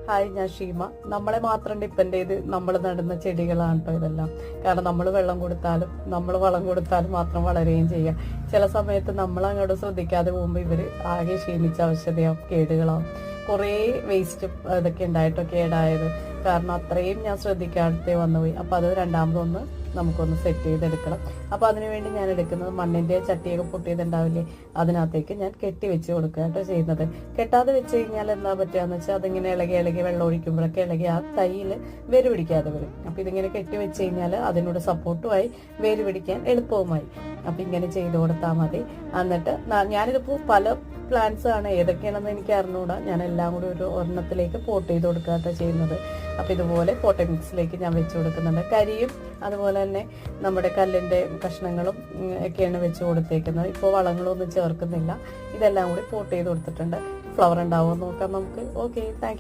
Hi, ഞാൻ ഷീമ. നമ്മളെ മാത്രം ഡിപ്പെൻഡ് ചെയ്ത് നമ്മൾ നടുന്ന ചെടികളാണ് കേട്ടോ ഇതെല്ലാം. കാരണം നമ്മൾ വെള്ളം കൊടുത്താലും നമ്മൾ വളം കൊടുത്താലും മാത്രം വളരുകയും ചെയ്യുക. ചില സമയത്ത് നമ്മൾ അങ്ങോട്ട് ശ്രദ്ധിക്കാതെ പോകുമ്പോൾ ഇവർ ആകെ ക്ഷീണിച്ച അവശതയാവും, കേടുകളാവും. കുറേ വേസ്റ്റ് ഇതൊക്കെ ഉണ്ടായിട്ടോ കേടായത്. കാരണം അത്രയും ഞാൻ ശ്രദ്ധിക്കാതെ വന്നുപോയി. അപ്പോൾ അത് രണ്ടാമതൊന്ന് നമുക്കൊന്ന് സെറ്റ് ചെയ്തെടുക്കണം. അപ്പോൾ അതിനുവേണ്ടി ഞാൻ എടുക്കുന്നത് മണ്ണിൻ്റെ ചട്ടിയൊക്കെ പൊട്ടിയതുണ്ടാവില്ലേ, അതിനകത്തേക്ക് ഞാൻ കെട്ടി വെച്ച് കൊടുക്കുക കേട്ടോ ചെയ്യുന്നത്. കെട്ടാതെ വെച്ച് കഴിഞ്ഞാൽ എന്താ പറ്റുകയെന്ന് വെച്ചാൽ അതിങ്ങനെ ഇളകി ഇളകി വെള്ളം ഒഴിക്കുമ്പോഴൊക്കെ ഇളകി ആ തൈയിൽ വേര് പിടിക്കാതെ വരും. അപ്പോൾ ഇതിങ്ങനെ കെട്ടി വെച്ച് കഴിഞ്ഞാൽ അതിനോട് സപ്പോർട്ടുമായി വേര് പിടിക്കാൻ എളുപ്പവുമായി. അപ്പോൾ ഇങ്ങനെ ചെയ്ത് കൊടുത്താൽ മതി. എന്നിട്ട് ഞാനിതിപ്പോൾ പല പ്ലാന്റ്സ് ആണ്, ഏതൊക്കെയാണെന്ന് എനിക്ക് അറിഞ്ഞുകൂടാ. ഞാൻ എല്ലാം കൂടി ഒരു ഒരെണ്ണത്തിലേക്ക് പോട്ട് ചെയ്ത് കൊടുക്കാത്ത ചെയ്യുന്നത്. അപ്പോൾ ഇതുപോലെ പോട്ട് മിക്സിലേക്ക് ഞാൻ വെച്ച് കൊടുക്കുന്നുണ്ട്. കരിയും അതുപോലെ തന്നെ നമ്മുടെ കല്ലിൻ്റെ കഷ്ണങ്ങളും ഒക്കെയാണ് വെച്ച് കൊടുത്തേക്കുന്നത്. ഇപ്പോൾ വളങ്ങളൊന്നും ചേർക്കുന്നില്ല. ഇതെല്ലാം കൂടി പോട്ട് ചെയ്ത് കൊടുത്തിട്ടുണ്ട്. ഫ്ലവർ ഉണ്ടാവുമോ നോക്കാം നമുക്ക്. Okay, thank you.